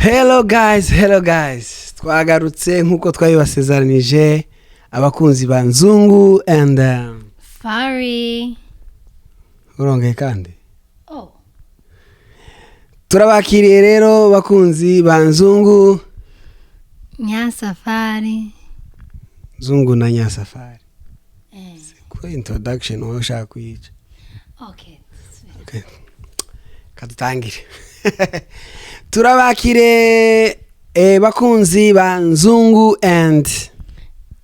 Hello guys, twagarutse nkuko twabibasezeranije abakunzi ba Nzungu and Fari. urongeye kandi Oh. turabakiriye rero bakunzi ba Nzungu Nyasafari. Nzungu na Nyasafari. Ko introduction washaka kuyica. Okay. Kadutangire. Turabakire bakunzi ba Nzungu and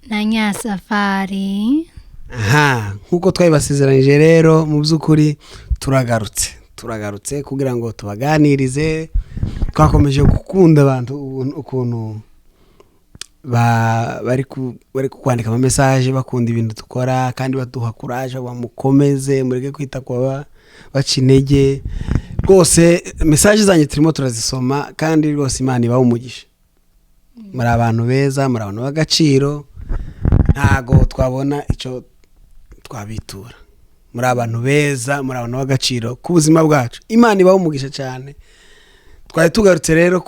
Na Nyasafari. aha nkuko twabibasezeranije rero mu byukuri turagarutse kugira ngo tubaganirize. Twakomeje gukunda abantu ukuntu bari kwandika ama message bakunda ibintu dukora kandi baduha courage bamukomeze mureke kwita kwa bacinege rwose. Message zanyu turimo turazisoma kandi rwose Imana ibaho umugisha. Muri abantu beza, muri abantu bagaciro, ntago twabona icyo twabitura. Muri abantu beza, muri abantu bagaciro ku buzima bwacu. Imana ibaho umugisha cyane. Twari tugarutse rero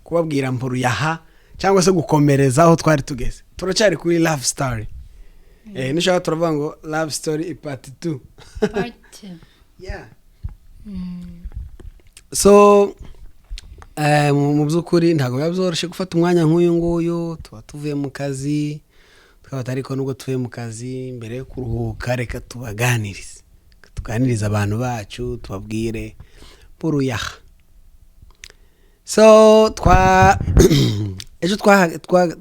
kubabwira mpuru yaha cyangwa se gukomereza aho twari tugeze. Turacyari kuri love story. Nishaka turavuga ngo love story part 2. Part 2. Yeah. So mu byukuri ntago byabyoroshe gufata umwanya nk'uyu nguyu. Tuba tuvuye mu kazi, twaba ariko nubwo tuvuye mu kazi mbere yo kuruhuka reka tuganirize abantu bacu, tubabwire mpuru yaha. So ejo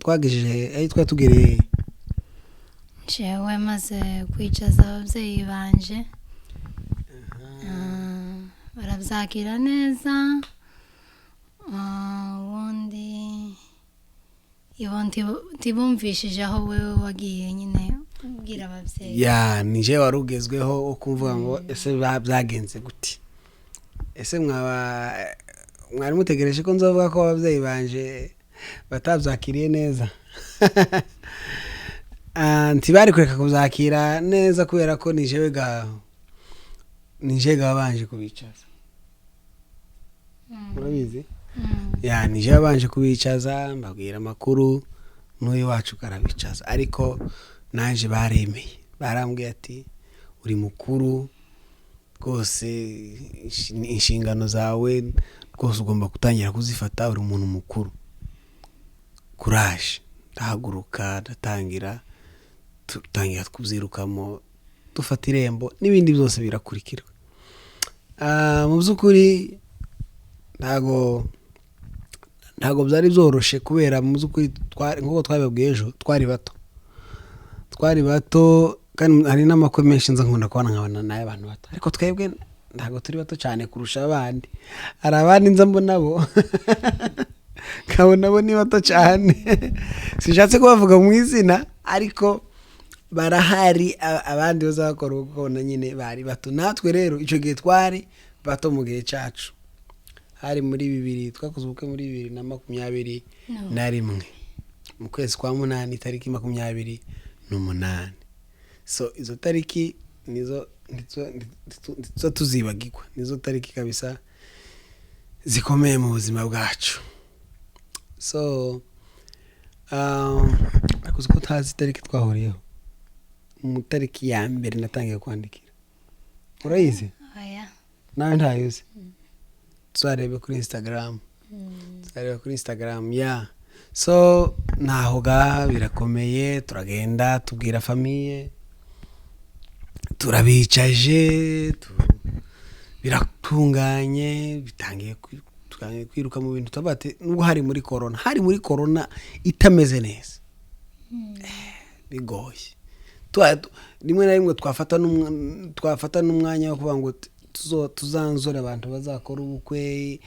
twagejeje twatugere Jewe maze kwicaza ababyeyi banje. Barabyakira neza. Ubundi tibumvishije aho wewe wagiye nyine ubwira ababyeyi. ya nije warugezweho wo kumvuga ngo ese byagenze gute. Ese mwari mutegereje ko nzovuga ko ababyeyi banje batabyakiriye neza. Ntibari kureka kubyakira neza kubera ko nije gabanje kubicaza. Murabizi? Ya nije abanje kubicaza mbabwira amakuru n'uyu wacu karabicaza, ariko naje baremeye. Barambwiye ati uri mukuru rwose, inshingano zawe rwose ugomba gutangira kuzifata, uri umuntu mukuru. Courage. Ndahaguruka ndatangira kubyirukamo, dufata irembo n'ibindi byose birakurikira. Mu byukuri ntago byari byoroshe kubera mu byukuri nkuko twabibabwiye ejo twari bato kandi hari n'amakuru menshi nza nkunda kubona nkabana naye abantu bato, ariko twebwe ntago turi bato cyane kurusha abandi. Hari abandi nza mbona bo kabona bo ni bato cyane. Sishatse kubavuga mu izina ariko barahari abandi bazakora ukubona nyine bari bato. Natwe rero icyo gihe twari bato mu gihe cyacu. Hari muri twakoze ubukwe muri 2021 mu kwezi kwa 8 tariki 28. So izo tariki nizo tuzibagirwa, nizo tariki kabisa zikomeye mu buzima bwacu. So akuze ko tazi tariki twahuriyeho mu tariki ya mbere natangiye kwandikira. Urayizi? Oya. Nawe ntayuzi. Tuzarebe kuri Instagram. Yeah. So naho birakomeye, turagenda tubwira famiye, turabicaje, biratunganye, bitangiye kwiruka mu bintu tabate. Nubwo hari muri corona itameze neza. Bigoye. Rimwe na rimwe twafata n'umwanya wo kuvuga ngo tuzanzora abantu bazakora ubukwe.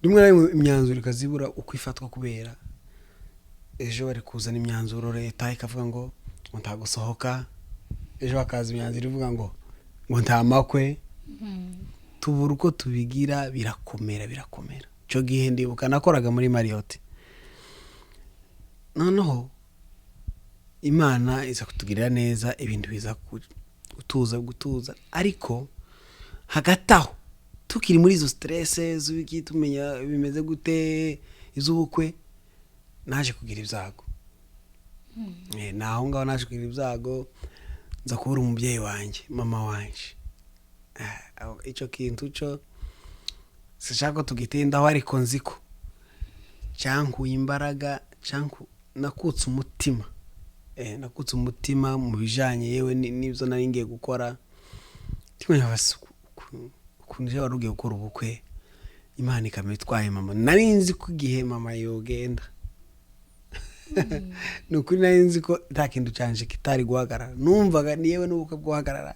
Rimwe na rimwe imyanzuro ikazibura ukwifatwa kubera ejo bari kuzana imyanzuro leta ikavuga ngo ntagusohoka. Ejo bakaza imyanzuro ivuga ngo nta makwe. Tubura uko tubigira, birakomera. Cyo gihe ndibuka nakoraga muri Marriott. Noneho Imana iza kutugirira neza, ibintu biza gutuza, ariko hagati aho tukiri muri izo stress z'ubiki tumenya bimeze gute iz'ubukwe naje kugira ibyago naho ngaho naje kugira ibyago nza kubura umubyeyi wanjye mama wanjye icyo kintu cyo sishaka ko tugitindaho ariko nziko cyankuye imbaraga nakutse umutima nakutse umutima mu bijanye yewe n'ibyo nari ngiye gukora timwe ukuntu wari ugiye gukora ubukwe Imana ikamitwaye mama nari nzi ko igihe mama yogenda nukuri nari nzi ko nta kintu cyanje kitari guhagarara numvaga niyewe n'ubukwe guhagarara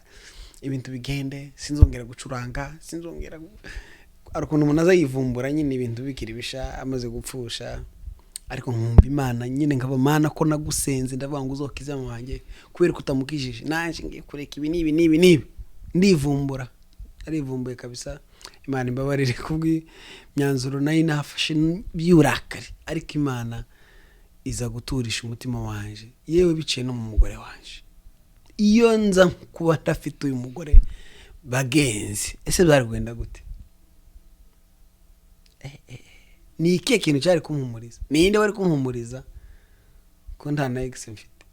ibintu bigende sinzongera gucuranga sinzongera ariko umuntu azayivumbura nyine ibintu bikiri bisha amaze gupfusha ariko nkumva Imana nyine nkaba Mana ko nagusenze ndavuga ngo uzokiza mu wanjye kubera ko utamukijije nanje ngiye kureka ibi nibi ndivumbura arivumbuye kabisa Imana imbabarire kubwi myanzuro nayo nafashe by'urakari ariko Imana iza guturisha umutima wanje yewe biciye no mu mugore wanje iyo nza kuba ndafite uyu mugore bagenzi ese byari gwenda gute ni ikihe kintu cyari kumpumuriza ninde wari kumpumuriza ko nta na ex mfite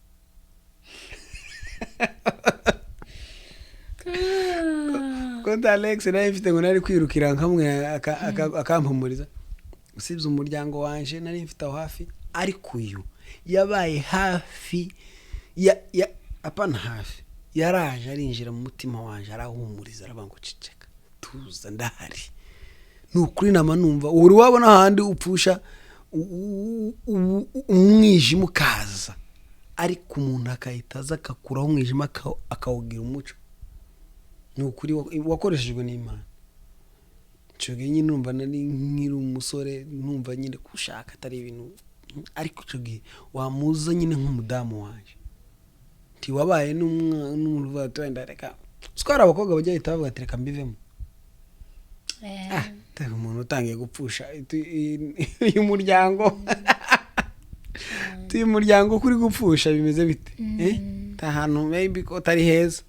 ko nta na ex nayo mfite ngo nari kwirukira nkamwe akampumuriza usibye umuryango wanje nari mfite aho hafi ariko uyu yabaye hafi apana hafi yaraje arinjira mu mutima wanje arahumuriza arabango ciceka tuza ndahari nukuri nama numva uri wabona handi upfusha umwijima ukaza ariko umuntu akahitaza akakuraho umwijima akawugira umuco nukuri wakoreshejwe n'Imana cyoge nyine numva nari nkiri umusore numva nyine kushaka atari ibintu ariko cyoge wamuza nyine nk'umudamu wanje ti wabaye n'umuntu batwenda reka skora abakobwa bajya itavuga tereka mbivemo tari umuntu utangiye gupfusha uyu muryango tuyu muryango kuri gupfusha bimeze bite tahantu maybe ko tari heza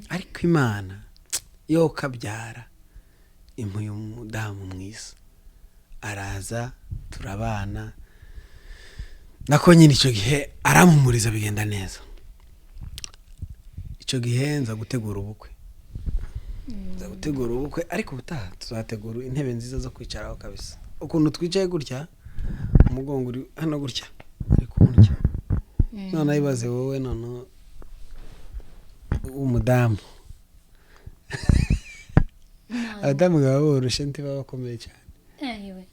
ariko Imana yo kabyara impuye umudamu mwiza araza turabana nako nyine icyo gihe aramumuriza bigenda neza icyo gihe nza gutegura ubukwe ariko ubutaha tuzategura intebe nziza zo kwicaraho kabisa ukuntu twicaye gutya umugongo uri hano gutya ariko gutya none ayibaze wowe none umudamu abadamu baba boroshe ntiba bakomeye cyane yewe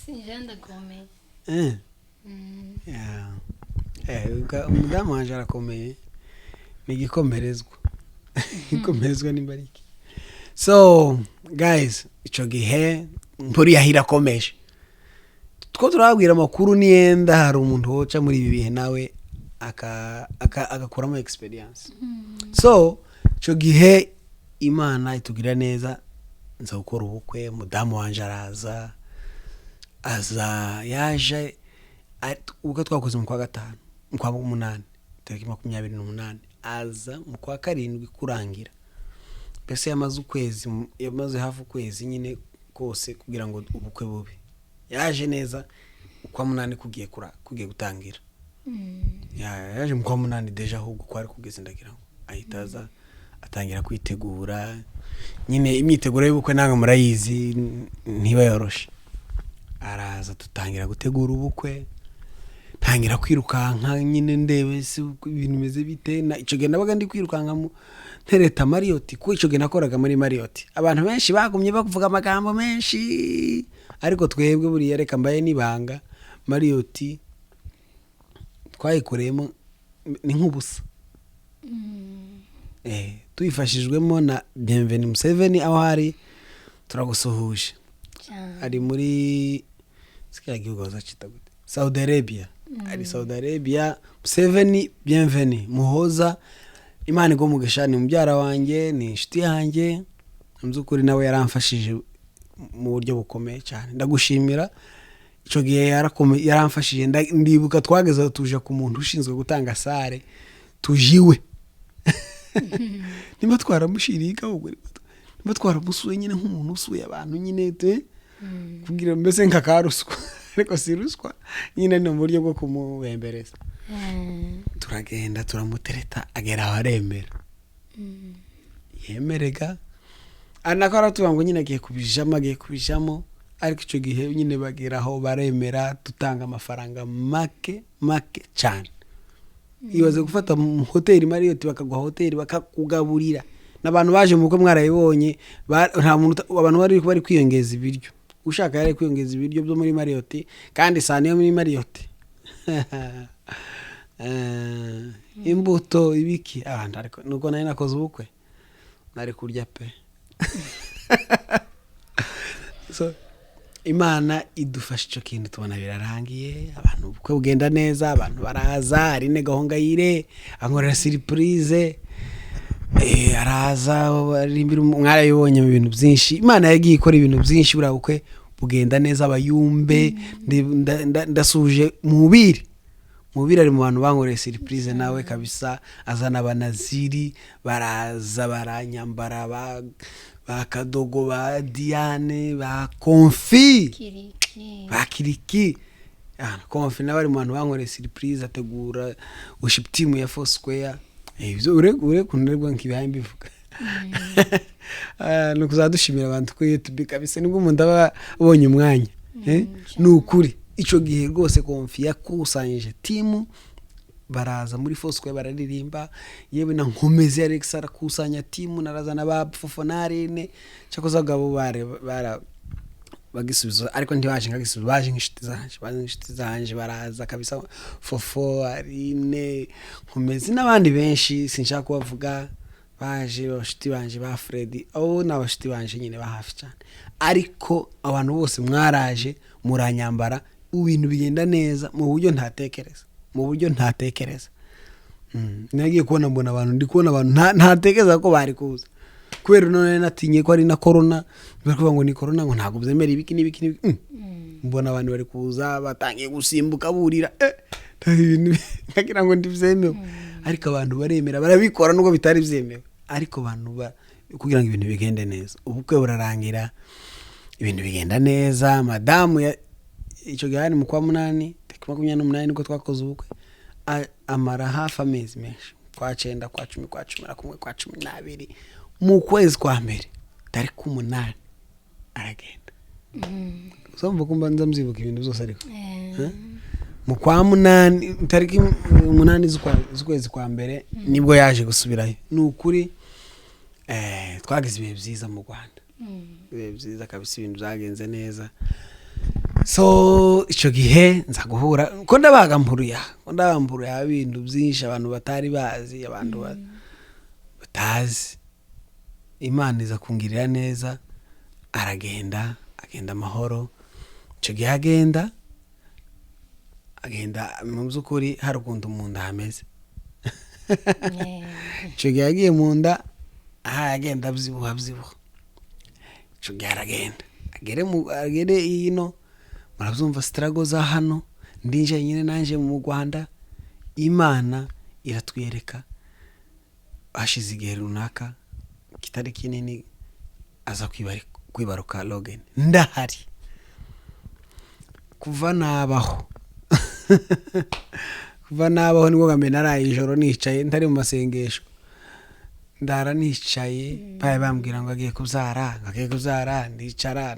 sinjye ndakomeye umudamu wanje arakomeye ni igikomerezwa ikomerezwa n'imbariki so guys icyo gihe nturi yahira komeje two turabwira amakuru niyenda hari umuntu woca muri ibi bihe nawe agakuramo experience so icyo gihe Imana itugira neza nza gukora ubukwe mudamu wanje araza yaje ubwo twakoze mu kwa gatanu mu kwa 8 tariki 28 aza mu kwa 7 kurangira pese yamaze hafi ukwezi nyine kose kugira ngo ubukwe bube yaje neza kwa 8 kugiye gutangira yaje mu kwa 8 deja ahubwo kwari kugeze ndagira ngo ahitaza atangira kwitegura nyine imyiteguro y'ubukwe nanga murayizi ntiba yoroshe araza tutangira gutegura ubukwe tangira kwirukanka nyine ndebe si ibintu bimeze bite na ico gihe nabaga ndi kwirukanka mu ntereta Marriott ko ico gihe nakoraga muri Marriott abantu benshi bagumye bakuvuga amagambo menshi ariko twebwe buri yareka mbaye nibanga Marriott twayikoreyemo ni nk'ubusa tuyifashijwemo na Bienvenue Museveni aho hari turagusuhuje ari muri sikia gihugu azacita gute Saudi Arabia ari Saudi Arabia Museveni Bienvenue Muhoza Imana go mugeshani mubyara wanjye ni inshuti yanjye muzukuri nawe yaramfashije mu buryo bukomeye cyane ndagushimira ico gihe yaramfashije ndibuka twageza tuje ku muntu ushinzwe gutanga sare tujiwe nimba twaramushirika ubwo mba twaramusuye nyine nk'umuntu usuye abantu nyine kugira mbese nka karuswa ariko si ruswa nyine ni uburyo bwo kumubembereza. Turagenda turamutereta agera aho aremera, yemerega anako aratuvuga ngo nyine agiye kubijamo ariko icyo gihe nyine bagera aho baremera dutanga amafaranga make cyane. Ibaze gufata hoteli Marriott bakaguha hoteli bakakugaburira n'abantu baje mu bukwe mwarayibonye, nta muntu abantu bari kwiyongeza ibiryo, ushaka yari kwiyongeza ibiryo byo muri Marriott kandi saa niyo muri Marriott imbuto ibiki abantu ariko nuko nari nakoze ubukwe nari kurya pe. So Imana idufasha icyo kintu tubona birarangiye, abantu ubukwe bugenda neza, abantu baraza, ari ne Gahongayire ankorera surprise, araza arimbira mwarayibonye mu bintu byinshi. Imana yagiye ikora ibintu byinshi buriya bukwe bugenda neza. Abayumbe ndasuje mubiri ari mu bantu bankoreye surprise nawe kabisa, azana abanaziri baraza baranyambara ba Kadogo, ba Diane, ba Konfi, ba Kiriki. Konfi nawe ari mu bantu bankoreye surprise, ategura worship team ya Foursquare. Ibyo ure kunirwa nkibaye mbivuga. No kuzadushimira abantu ko YouTube kabisa nibwo umuntu aba abonye umwanya. Nukuri ico gihe rwose Konfi yakusanyije team baraza muri Foursquare bararirimba, yewe na Nkomezi Alex arakusanya team, narazana ba Fofonarine cyakoza gabo bara bagisubizo ariko ntibaje ngagisubizo, baje nk'ishiti zanje baraza kabisa. Fofo Arine Nkomezi n'abandi benshi sinshaka kubavuga, baje bashiti banje ba Freddy abo n'abashiti banje nyine bahafi cyane, ariko abantu bose mwaraje muranyambara, ibintu bigenda neza mu buryo ntatekereza. Nagiye kubona mbona abantu ndikubona abantu ntatekereza ko bari kuza, kubera none natinye ko ari na corona, baravuga ngo ni corona ngo ntago byemera ibiki n'ibiki. Mbona abantu bari kuza batangiye gusimbuka burira nkagira ngo ndivyemewe, ariko abantu baremera barabikora nubwo bitari vyemewe, ariko abantu kugira ngo ibintu bigende neza. Ubukwe burarangira ibintu bigenda neza. Madamu icyo gihe mu kwa 8 28 niko twakoze ubukwe, amara hafi amezi menshi, kwa 9 kwa 10 kwa 11 kwa 12 mu kwezi kwa mbere tariki 8 aragenda. Somva kumba nzamzibuka ibintu byose ariko mu kwa 8 tariki 8 z'ukwezi kwa mbere nibwo yaje gusubirayo. Nukuri twagize ibihe byiza mu Rwanda, ibihe byiza kabisa, ibintu byagenze neza. So icyo gihe nza guhura ko ndabampuruya ibintu byinshi abantu batari bazi, abantu batazi. Imana iza kungirira neza, agenda amahoro. Icyo gihe agenda mu by'ukuri hari ukuntu umuntu hameze. Icyo gihe yagiye mu nda agenda abyibuha. Icyo gihe aragenda agere ino, murabyumva struggle za hano, ndinje nyine nanje mu Rwanda. Imana iratwiyereka hashize igihe runaka kitari kinini, aza kwibaruka Logan. Ndahari kuva nabaho nibwo gambe naraye ijoro nicaye ntari mu masengesho, ndara nicaye bambwira ngo agiye kuzara, ndicara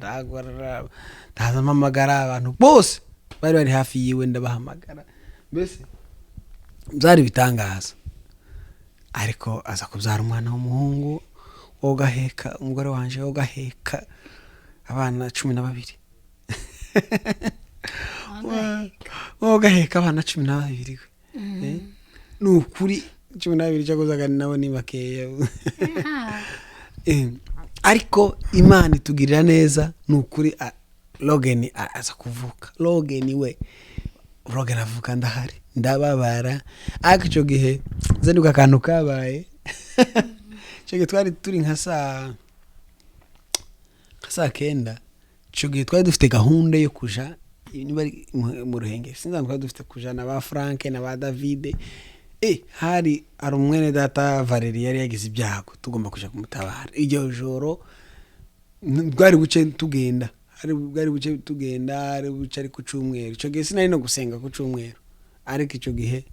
ndazamamagara abantu bose bari hafi yiwe, ndabahamagara, mbese byari bitangaza. Ariko aza kubyara umwana w'umuhungu wogaheka, umugore wanje wogaheka abana 12 wogaheka abana 12 nukuri 12 cyakozaga nabo ni bakeya. Ariko Imana itugirira neza nukuri. Logan aza kuvuka. Logan avuka ndahari, ndababara. Ariko icyo gihe zenduka akantu kabaye. Icyo gihe twari turi nka saa 9. Icyo gihe twari dufite gahunda yo kuja mu Ruhengeri. Sinzi twari dufite kuja na ba Frank na ba David hari umwene data Valerie yari yagize ibyago tugomba kuja kumutabara iryo joro bwari buce tugenda ari buce ari ku cyumweru ico gihe sinari no gusenga ku cyumweru ariko ico gihe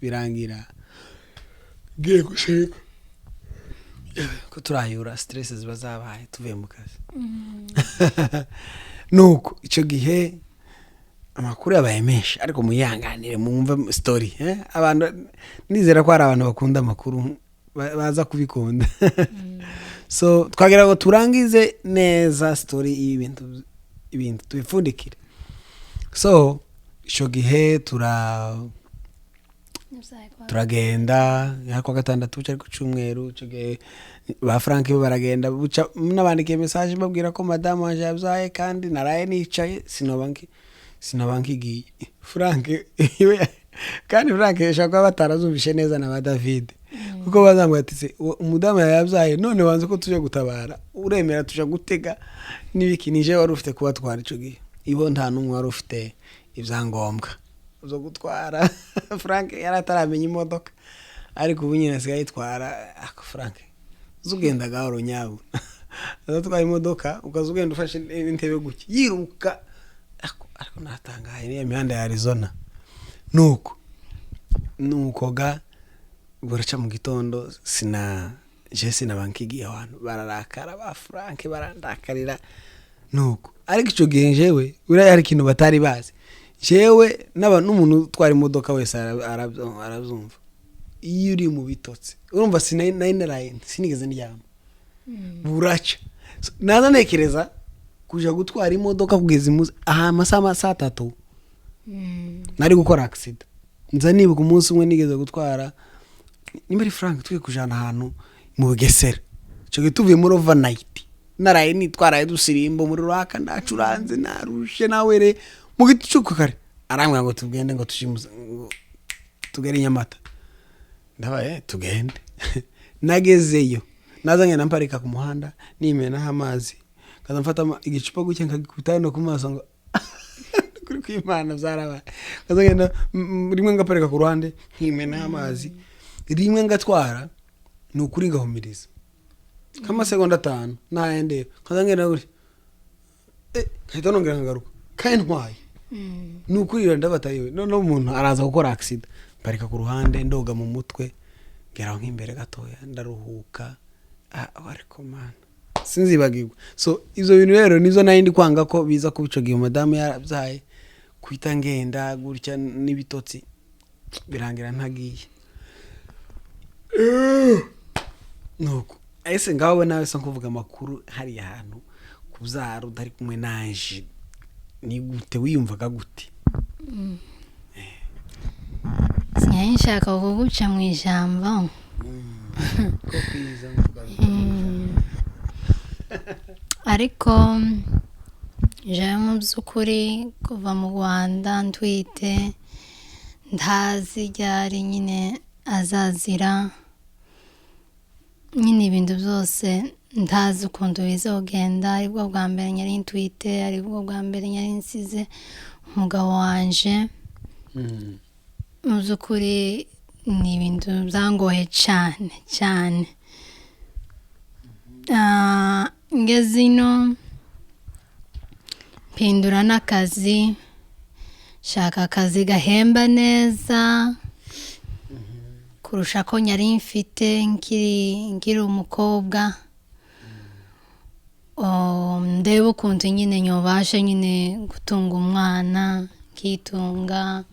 birangira giye gushika ko turayura stress ziba zabaye tuvuye mu kazi nuko ico gihe amakuru yabaye menshi ariko muyanganire mwumva story abantu nizera ko hari abantu bakunda amakuru baza kubikunda so twagira ngo turangize neza story y'ibintu tubifundikire so ico gihe turagenda kwa gatandatu buca ku cyumweru ico gihe ba Frank baragenda buca nabandikiye message babwira ko madame wanje yabyaye kandi naraye nicaye sinabankigiye Frank kandi Frank yashaka batarazumvishe neza na David kuko bazambwa ati umudamu yabyaye none wanze ko tuje gutabara uremera tuje gutega nibiki nije wari ufite kuba twara ico gihe ibo nta numwe wari ufite ibyangombwa uzo gutwara Frank yarataramenya imodoka ariko ubu nyine asigaye yitwara Frank uzugenda gahoro nyabu azatwaye imodoka ukazugenda ufashe intebe guki yiruka ariko natangaye ni imihanda ya Arizona nuko ga buraca mu gitondo sinabankigiye abantu bararakara ba Frank barandakarira nuko ariko ico gihe jewe uri ari kintu batari bazi jewe n'umuntu twari imodoka wese arabyumva iyo uri mu bitotsi urumva sinigeze ndyama buraca naza nekereza kuja gutwara imodoka kugeza amasaha 3 nari gukora accident nza nibuka umunsi umwe nigeze gutwara nimba ari Frank tugiye kujana ahantu mu Bugesera cyo gituvuye muri overnight naraye nitwaraye dusirimbo muri raka ndacuranze narushe nawere mu gicuku kare arambwira ngo tugende ngo tugere Nyamata ndabaye tugende nagezeyo nazanye namparika ku muhanda nimena amazi kaza mfata igicupa guke nkagikubita no ku maso ngo kuri kwimana byaraba kazagenda rimwe ngaparika ku ruhande nkimena amazi rimwe ngatwara nukuri ngahumiriza kama seconda 5 naende kazangenda guri kahita nongera ngagaruka kayintwaye nukuri ndabatayiwe no umuntu araza gukora accident parika ku ruhande ndoga mu mutwe geraho nk'imbere gatoya ndaruhuka ariko man sinzibagirwa so izo bintu rero nizo nayindi kwanga ko biza kubicogiye madame yarabyaye kwita ngenda gutya n'ibitotsi birangira ntagiye nuko ese ngawe nawe so kuvuga amakuru hari ahantu kuzara udari kumwe nanje ni gute wiyumvaga gute sinshaka kuguca mu ijambo ariko je mu byukuri kuva mu Rwanda ntwite ndazi ryari nyine azazira nyine ibintu byose ndazi ukuntu bizogenda aribwo bwa mbere nyari ntwite aribwo bwa mbere nyari nsize umugabo wanje mu byukuri ni ibintu byangoye cyane ngeze ino mpindura n'akazi shaka akazi gahemba neza kurusha ko nyari mfite nkiri umukobwa ndeba ukuntu nyine nyobasha nyine gutunga umwana nkitunga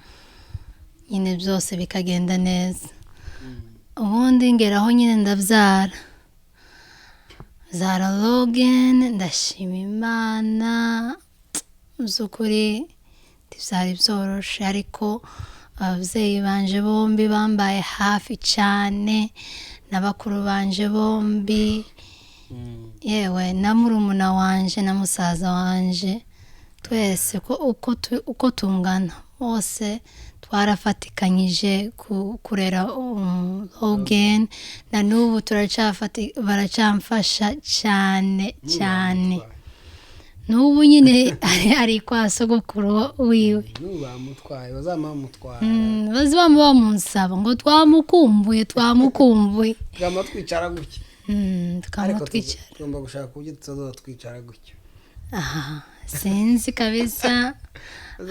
nyine byose bikagenda neza ubundi ngeraho nyine ndabyara Zara Logan ndashima Imana by'ukuri byari byoroshe ariko ababyeyi banje bombi bambaye hafi cyane n'abakuru banje bombi yewe na murumuna wanje na musaza wanje twese uko tungana bose twarafatikanyije kurera Logan na n'ubu baracamfasha cyane n'ubu nyine ari kwa sogokuru wiwe n'ubu bamutwaye bazamamutwara bazaba bamusaba ngo twamukumbuye twama twicara gutya tukamutwicara tugomba gushaka uburyo tuzaza twicara gutya aha sinzi kabisa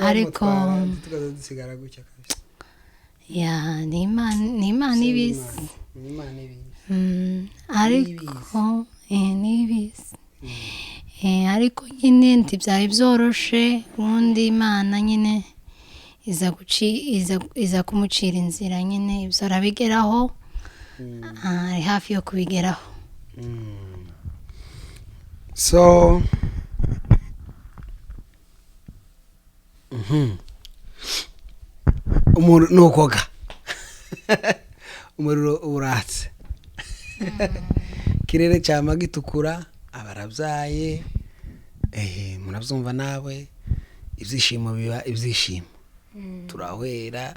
ariko tukaza dusigara gutya kabisa ya ni imana ibizi ariko n'ibizi ariko nyine ntibyari byoroshe ubundi imana nyine iza kumucira inzira nyine ibyo arabigeraho ari hafi yo kubigeraho so nukoga umuriro uratse ikirere cyama gitukura abarabyaye murabyumva nawe ibyishimo biba ibyishimo turahwera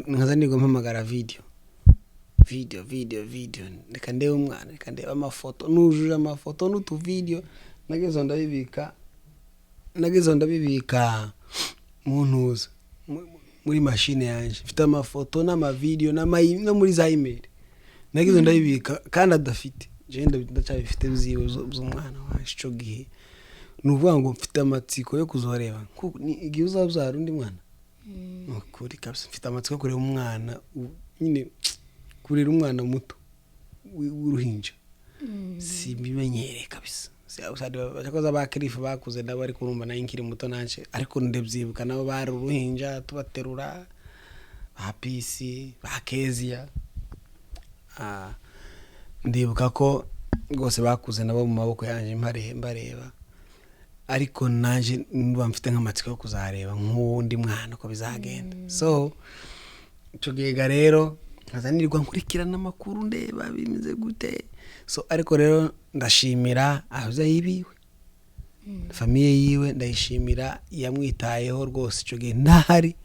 nkaza nirwa mpamagara video reka ndebe umwana reka ndebe amafoto nujuje amafoto n'utuvideo nagezo ndabibika mu ntuza muri mashine yanje mfite amafoto n'amavideo no muri za email nagezo ndabibika kandi adafite je ndacyabifite byiwe z'umwana wacu cyo gihe nuvuga ngo mfite amatsiko yo kuzoreba igihe uzabyara undi mwana kuri kabisa mfite amatsiko yo kureba umwana nyine kurera umwana muto w'uruhinja simbimenyere kabisa bakoze abakirifu bakuze nabo ariko urumva nayo nkiri muto nanje ariko ndebyibuka nabo bari uruhinja tubaterura ba pisi ba kezia ndibuka ko rwose bakuze nabo mu maboko yanje mbareba ariko nanje mba mfite nk'amatsiko yo kuzareba nk'undi mwana ko bizagenda so icyo gihe rero nkazanirwa nkurikirana amakuru ndeba bimeze gute so ariko rero ndashimira ababyeyi biwe famiye yiwe ndayishimira yamwitayeho rwose icyo gihe ntahari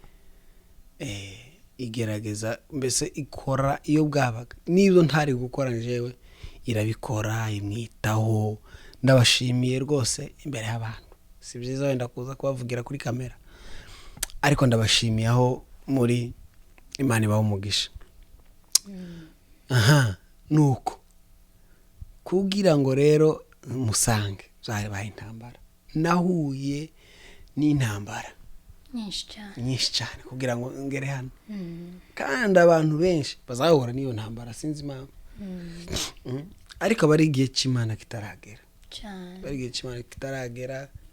igerageza mbese ikora iyo bwabaga n'ibyo ntari gukora njyewe irabikora imwitaho ndabashimiye rwose imbere y'abantu si byiza wenda kuza kubavugira kuri kamera ariko ndabashimiye aho muri Imana ibaho umugisha nuko kugira ngo rero musange zabaye intambara nahuye n'intambara nyinshi cyane kugira ngo ngere hano kandi abantu benshi bazahura n'iyo ntambara sinzi impamvu ariko bari igihe cy'Imana kitaragera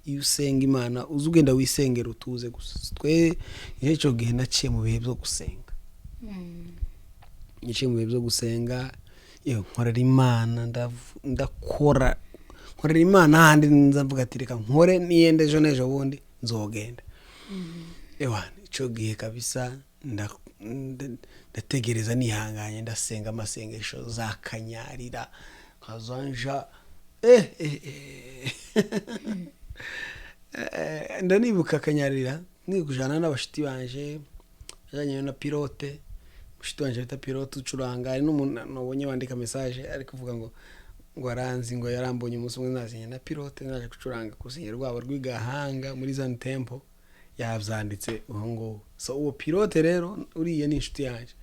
iyo usenga Imana uzi ugenda wisengera utuze gusa twe icyo gihe naciye mu bihe byo gusenga niciye mu bihe byo gusenga nkorera Imana ndakora nkorera Imana handi nzavuga ati reka nkore niyende ejo n'ejo bundi nzogenda icyo gihe kabisa ndategereza nihanganye ndasenga amasengesho zakanyarira nkazanja ndanibuka kanyarira nikujana n'abashiti banje ajanye na pilote mushiti wanje bita pilote ucuranga ari n'umuntu nabonye wandika message ari kuvuga ngo aranzi ngo yarambonye umunsi umwe nazinye na pilote naje gucuranga kusinyira rwabo rw'igahanga muri Zan Temple yavyanditse ngo so uwo pilote rero uriye ni inshuti yanje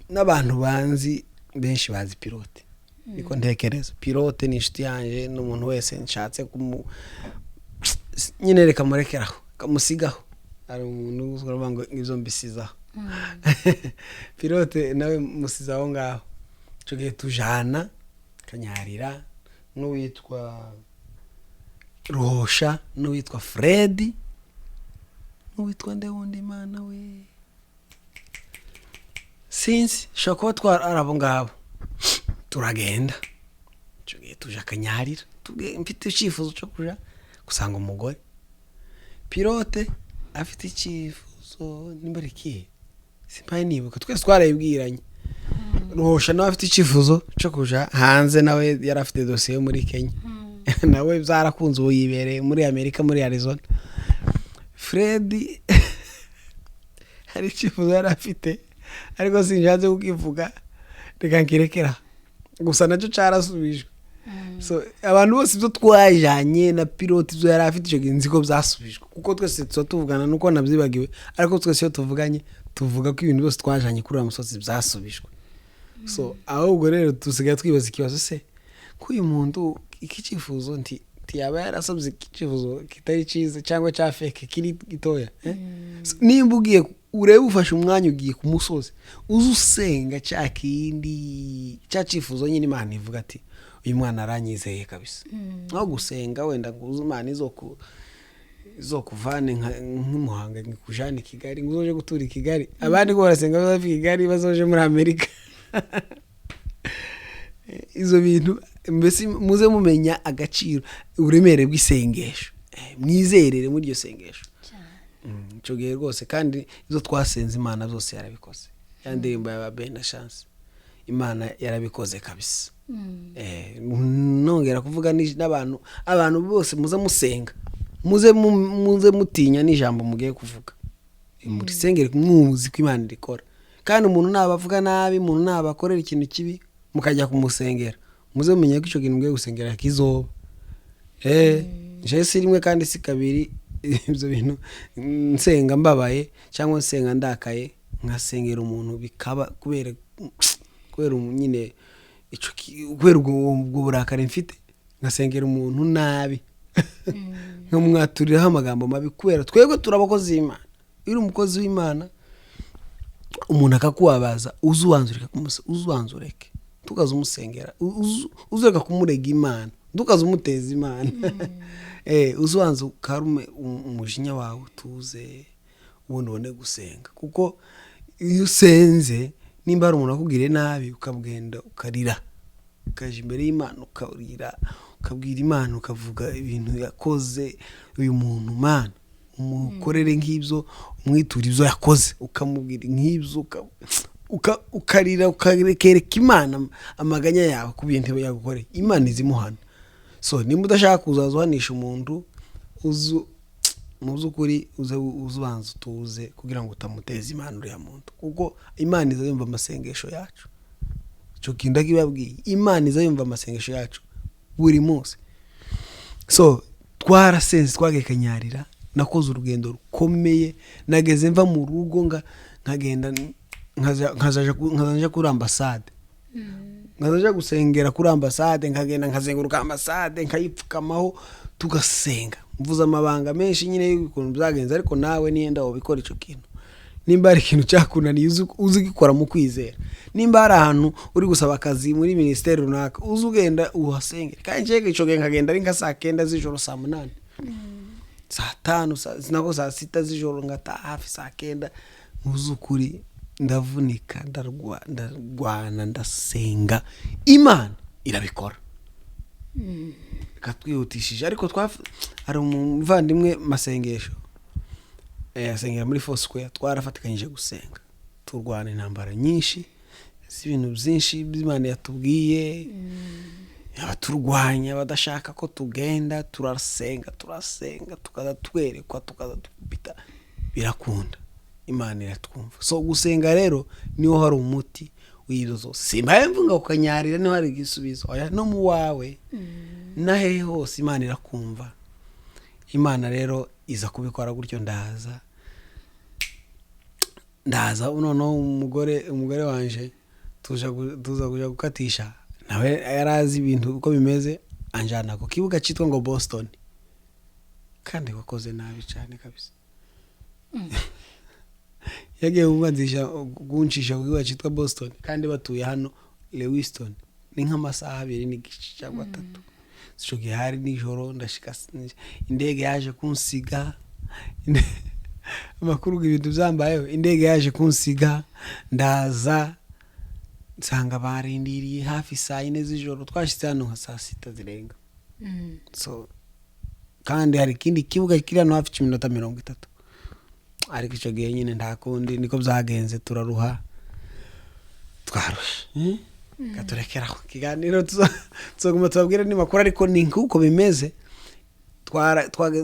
n'abantu banzi benshi bazi pilote niko ntekereza pilote ni inshuti yanje n'umuntu wese nshatse nyine reka murekeraho kamusigaho ari umuntu uvuga ngo izo mbisizaho pilote nawe musizaho ngaho cyo gihe tujana kanyarira n'uwitwa Ruhosha n'uwitwa Fred n'uwitwa ndewundi Imana we sinzi shoko twarabo ngabo turagenda cyo gihe tuja kanyarira mfite icyifuzo cyo kuja gusanga umugore pilote afite icyifuzo nimbarikiye simpaye nibuka twese twarayibwiranye Ruhosha nawe afite icyifuzo cyo kuja hanze nawe yari afite dosiye muri Kenya nawe byarakunze ubu yibereye muri Amerika muri Arizona Fred hari icyifuzo yari afite ariko sinjaze kukivuga reka nkirekera gusa nacyo carasubijwe so abantu bose ibyo twajanye na piloti ibyo yari afite icyo gihe nzi ko byasubijwe kuko twese tuba tuvugana nuko nabyibagiwe ariko twese iyo tuvuganye tuvuga ko ibintu byose twajanye kuri uwo musozi byasubijwe. So ahubwo rero dusigaye twibaza ikibazo se ko uyu muntu iki cyifuzo yaba yarasabye ikifuzo kitari cyiza cyangwa cya feke kiri gitoya nimba ugiye urebe ufashe umwanya ugiye ku musozi uzi usenga cya kindi cya cyifuzo nyine Imana ivuga ati uyu mwana aranyizeye kabisa aho gusenga wenda nguze Imana izo kuvane nk'umuhanga ngikujane Kigali nguzoje gutura i Kigali abandi ko barasenga baza i Kigali bazoje muri Amerika izo bintu mbese muze mumenya agaciro uburemere bw'isengesho mwizerere muri iryo sengesho cyo gihe rwose kandi izo twasenze Imana zose yarabikoze ya ndirimbo ya Bena Chance Imana yarabikoze kabisa. Nongera kuvuga n'abantu abantu bose muze musenga muze mutinya n'ijambo mugiye kuvuga muri sengere mwuzi ko Imana ikora kandi umuntu nabavuga nabi umuntu nabakorera ikintu kibi mukajya kumusengera muze mumenye ko icyo kintu mugiye gusengera kizoba je si rimwe kandi si kabiri ibyo bintu nsenga mbabaye cyangwa nsenga ndakaye nkasengera umuntu bikaba kubera nyine ico kubera ubwo burakari mfite ngasengera umuntu nabi nkamwaturiraho amagambo mabi kubera twebwe turabakozi b'Imana iri umukozi w'Imana umuntu akakubabaza uzuwanzureke tukaza umusengera uzureka kumurega Imana dukaza umuteza Imana uzuwanzu karume umujinya wawe tuze ubundi ubone gusenga kuko iyo usenze nimba ari umuntu akubwire nabi ukabwenda ukarira ukaje imbere y'Imana ukarira ukabwira Imana ukavuga ibintu yakoze uyu muntu Mana umukorere nk'ibyo umwitura ibyo yakoze ukamubwira nk'ibyo ukarira ukarekereka Imana amaganya yawe ku bintu yagukoreye Imana izimuhana. So nimba udashaka kuzaza uhanisha umuntu mu by'ukuri uzubanza utuze kugira ngo utamuteze Imana uriya muntu kuko Imana izayumva amasengesho yacu cyo kinda kibabwiye Imana izayumva amasengesho yacu buri munsi. So twarasenze twagekanyarira nakoze urugendo rukomeye nageze mva mu rugo nkagenda nkazaja kuri ambasade nkazaja gusengera kuri ambasade nkagenda nkazenguruka ambasade nkayipfukamaho tugasenga mvuza amabanga menshi nyine y'ukuntu byagenze ariko nawe niyenda wabikora ico kintu nimba ari ikintu cyakunaniye uzi gikora mu kwizera nimba ari ahantu uri gusaba akazi muri ministeri runaka uzi ugenda uhasengera kandi njye ico gihe nkagenda ari nka saa 9 z'ijoro saa 8 saa 5 sinako saa 6 z'ijoro ngataha hafi saa 9 muzukuri ndavunika ndarwana ndasenga Imana irabikora katwihutishije ariko hari umuvandimwe masengesho asengera muri Foursquare twarafatikanyije gusenga turwana intambara nyinshi ibintu byinshi by'Imana yatubwiye abaturwanya badashaka ko tugenda turasenga tukaza twerekwa tukaza tubita birakunda Imana iratwumva. So gusenga rero niho hari umuti w'izo zose simbaye mvunga ukanyarira niho hari igisubizo oya no mu wawe nahe hose Imana irakumva. Imana rero iza kubikora gutyo ndaza noneho umugore wanje tuza kuja gukatisha nawe yarazi ibintu uko bimeze anjana ku kibuga cyitwa ngo Boston kandi wakoze nabi cyane kabisa yagiye umwanzisha guncisha ku kibuga cyitwa Boston kandi batuye hano Lewiston ni nk'amasaha 2 n'igice cyangwa 3 sico gihari nijoro ndashika indege yaje kunsiga amakuru y'ibintu byambayeho indege yaje kunsiga ndaza nsanga barindiriye hafi saa 4 z'ijoro twashitse hano nka saa 6 zirenga so kandi hari ikindi kibuga kiri hano hafi 30 ariko icyo gihe nyine nta kundi niko byagenze turaruha twarusha katurekera ku kiganiro tuzoguma tubabwira ni makuru ariko ni nkuko bimeze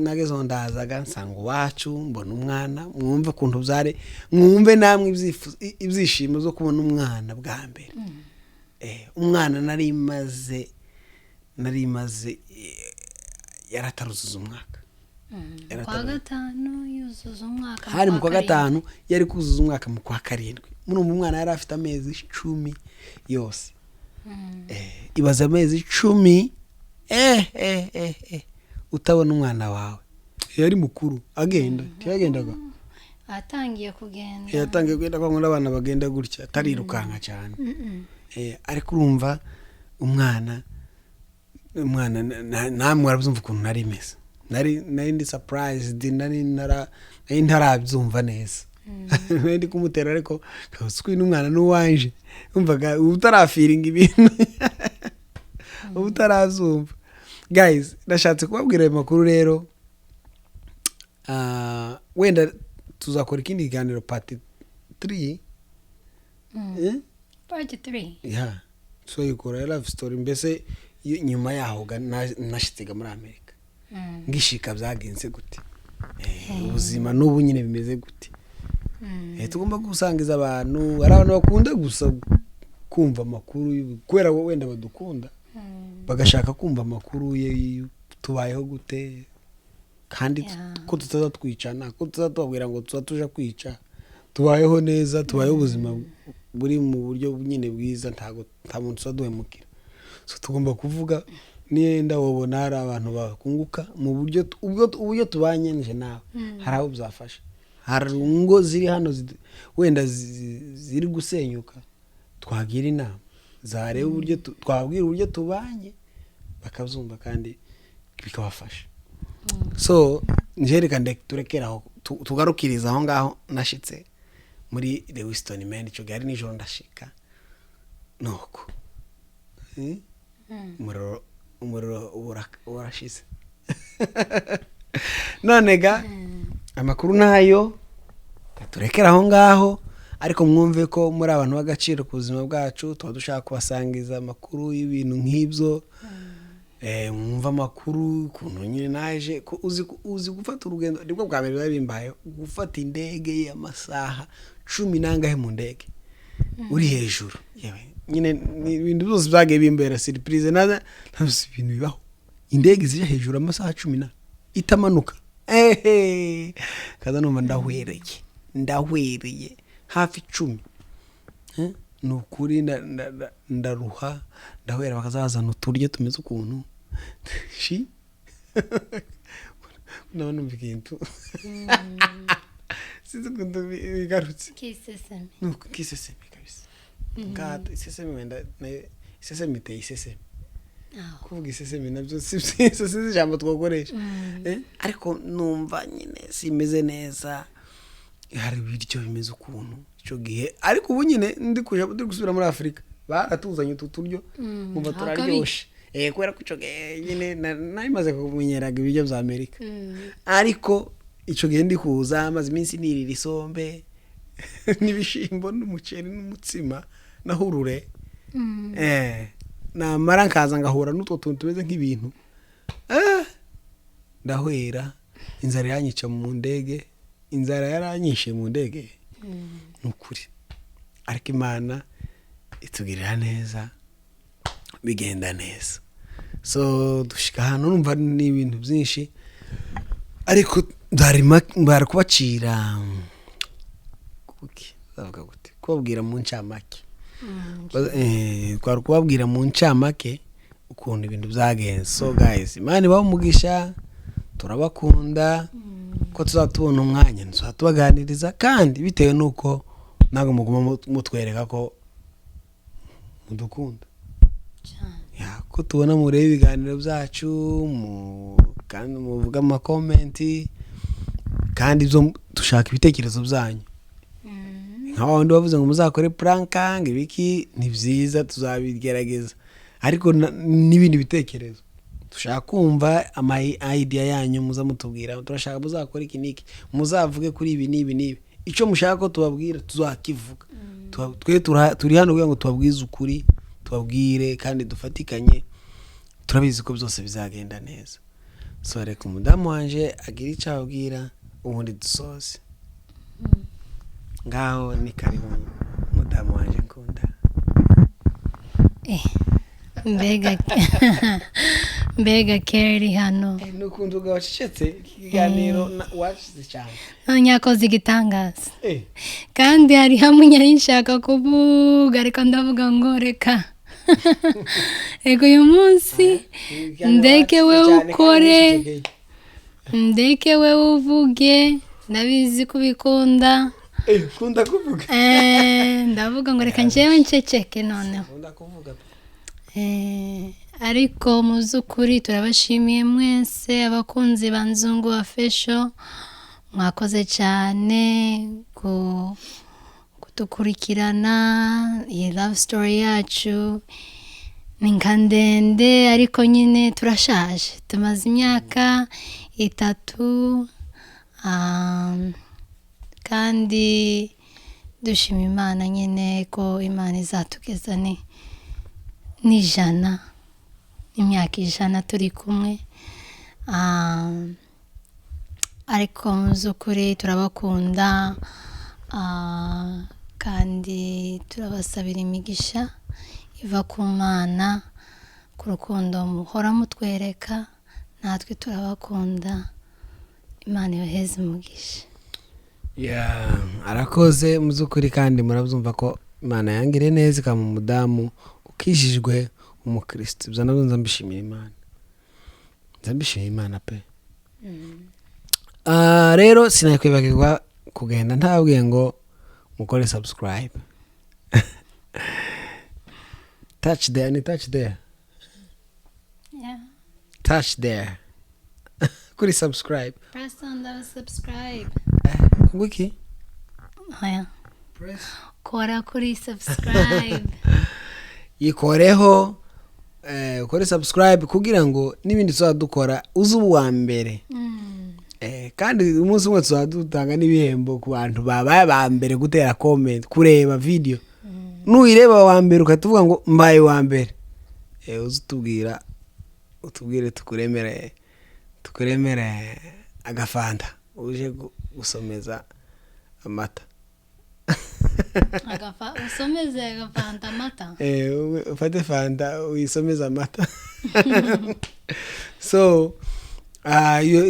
nagezo ndazaga nsanga wacu mbona umwana mwumve kuntu byare mwumve namwe ibyishimo zo kubona umwana bwa mbere umwana nari maze nari maze yarataruzuza umwaka kwa gatanu yuzuza umwaka hari mu kwa gatanu yari kuzuza umwaka mu kwa karindwi muri umwana yari afite amezi 10 yose ibaza amezi 10 utabona umwana wawe yari mukuru agenda tiyagendaga atangiye kugenda yatangiye kugenda kwa abana bagenda gutya atarirukanka cyane ariko urumva umwana namwe arabyumva ukuntu nari meze nari ndi surprised nari ntarabyumva neza ndi kumutera ariko kabuswi n'umwana n'uwanje umvaga utarafiringa ibintu utarazumva guys ndashatse kubabwira ayo makuru rero wenda tuzakora ikindi kiganiro part 3 part 3 yeah so yikora love story mbese nyuma yaho nashitega muri Amerika ngishika byagenze gute ubuzima n'ubu nyine bimeze gute tugomba gusangiza abantu ari abantu bakunda gusa kumva amakuru kwera wenda badukunda bagashaka kumva amakuru tubayeho gute kandi ko tutazatwicana ko tuzatubwira ngo tuzatuja kwica tubayeho neza tubayeho ubuzima buri mu buryo nyine bwiza nta muntu uzaduhemukira so tugomba kuvuga nienda wabona hari abantu bakunguka mu buryo tubanye nje nawe hari aho byafasha hari ngo ziri hano wenda ziri gusenyuka twagira inama zareba uburyo twabwira uburyo tubanye bakazumva kandi bikabafasha so njereka turekeraho tugarukiriza aho ngaho nashitse muri Lewiston man cyo gari nijoro ndashika nuko umuriro urashize none ga amakuru nayo turekera aho ngaho ariko mwumve ko muri abantu bagaciro ku buzima bwacu tuba dushaka kubasangiza amakuru y'ibintu nk'ibyo mwumva amakuru kuntu nyine naje ko uzi gufata urugendo nibwo bwa mbere bimbaye gufata indege y'amasaha 10 nangahe mu ndege uri hejuru yewe nyine ibintu byose byagiye bimbera surprise nada ntabwo ibintu bibaho indege zije hejuru amasaha 10 itamanuka kaza numva ndahwereye hafi 10 nukuri ndaruha ndahwera bakazazana uturye tumeze ukuntu shi none mbikintu sizo kuntu bigarutse kiseseme kabisa ngata iseseme wenda iseseme te iseseme kuvuga iseseme nabyo si jambo twakoresha ariko numva nyine simeze neza hari ibiryo bimeze ukuntu ico gihe ariko ubu nyine ndi gusubira muri Afrika baratuzanye tuturyo umva turaryoshe kubera ko ico gihe nyine narimaze kumenyeraga ibiryo bya Amerika ariko ico gihe ndi kuza amaze iminsi nirira isombe n'ibishimbo n'umuceri n'umutsima nahurure namara nkaza ngahura n'utwo tuntu tumeze nk'ibintu ndahwera inzara yanyica mu ndege inzara yaranyishe mu ndege nukuri ariko Imana itugirira neza bigenda neza so dushika hano numva ni ibintu byinshi ariko bari kubacira kuki bavuga gute kubabwira mu ncamake twari kubabwira mu ncamake ukuntu ibintu byagenze so guys Imana bamugisha turabakunda ko tuzatubona umwanya tuzatubaganiriza kandi bitewe nuko nago muguma mutwereka ko mudukunda ko tubona mureba ibiganiro byacu kandi muvuga ama comment kandi byo dushaka ibitekerezo byanyu nkaho ndi bavuze ngo muzakore pranking ibiki ni byiza tuzabigerageza ariko n'ibindi bitekerezo dushaka kumva ama idea yanyu muza mutubwira turashaka muzakora iki niki muzavuge kuri ibi nibi ico mushaka ko tubabwira tuzakivuga twe turi hano kugira ngo tubabwize ukuri tubabwire kandi dufatikanye turabizi ko byose bizagenda neza so reka umudamu wanje agira icyo ababwira ubundi dusoze ngaho ni karibu umudamu wanje nkunda mbega mbega keri hano n'ukuntu wacecetse ikiganiro washize cyane nyakoze igitangaza kandi hari hamwe nyari nshaka kuvuga ariko ndavuga ngo reka ego uyu munsi ndeke we ukore ndeke we uvuge ndabizi kubikunda ukunda kuvuga ndavuga ngo reka njyewe nceceke noneho ariko mu by'ukuri turabashimiye mwese abakunzi ba Nzungu Official mwakoze cyane kudukurikirana iyi love story yacu ni nka ndende ariko nyine turashaje tumaze imyaka 3 kandi dushima Imana nyine ko Imana izatugeza n'ijana imyaka 100 turi kumwe ariko mu by'ukuri turabakunda kandi turabasabira imigisha iva ku Mana ku rukundo muhora mutwereka natwe turabakunda Imana ibaheze umugisha arakoze mu by'ukuri kandi murabyumva ko Imana yangire neza ikamu umudamu ukijijwe umukristo ibyo nabyo nzambishimiye Imana pe rero sinakwibagirwa kugenda ntabwiye ngo mukore subscribe touch there touch there kuri subscribe press on the subscribe wiki press kora kuri subscribe yikoreho ukore subscribe kugira ngo n'ibindi tuzadukora uzi uwa mbere kandi umunsi umwe tuzadutanga n'ibihembo ku bantu babaye ba mbere gutera comment kureba video nuyireba wa mbere ukatuvuga ngo mbaye wa mbere uzutubwira utubwire tukuremere agafanta uje gusomeza amata usomeze agafanta amata ufate fanta uyisomeza amata so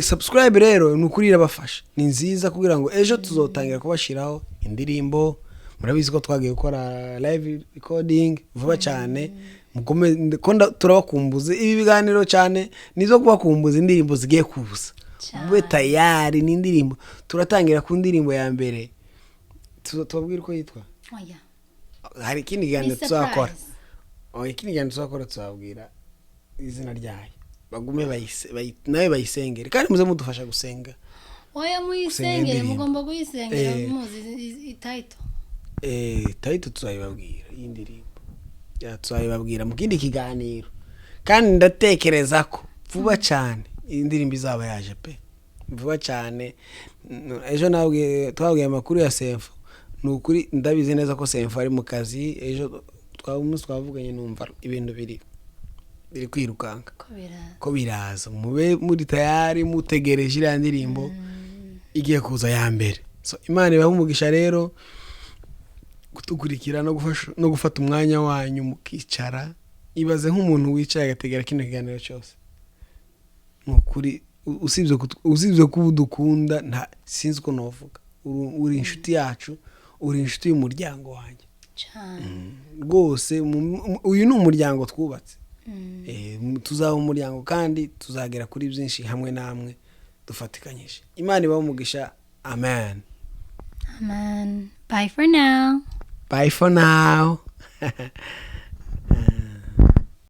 subscribe rero nukurira bafasha ni nziza kugira ngo ejo tuzotangira kubashiraho indirimbo murabizi ko twagiye gukora live recording vuba cyane turabakumbuza ibi biganiro cyane nizo kubakumbuza indirimbo zigiye kubusa ube tayari ni indirimbo turatangira ku ndirimbo ya mbere tubabwira uko yitwa hari ikindi kiganiro tuzakora ikindi kiganiro tuzakora tuzabwira izina ryayo bagume nawe bayisengere kandi muze mudufasha gusenga muyisengere mugomba kuyisengera muzi title tuzayibabwira iyi ndirimbo tuzayibabwira mu kindi kiganiro kandi ndatekereza ko vuba cyane iyi ndirimbo izaba yaje pe vuba cyane ejo nawe twabwiye amakuru ya Senfo nukuri ndabizi neza ko Senfo ari mu kazi ejo twavuganye numva ibintu biri kwirukanga ko biraza mube muri tayari mutegereje iriya ndirimbo igiye kuza ya mbere so Imana ibahe umugisha rero kutukurikira no gufata umwanya wanyu mukicara ibaze nk'umuntu wicaye agategera kino kiganiro cyose nukuri usibye ko udukunda nta sinzi uko navuga uri inshuti yacu uri inshuti y'umuryango wanjye rwose uyu ni umuryango twubatse tuzaba umuryango kandi tuzagera kuri byinshi hamwe namwe dufatikanyije Imana ibahe umugisha amen bye for now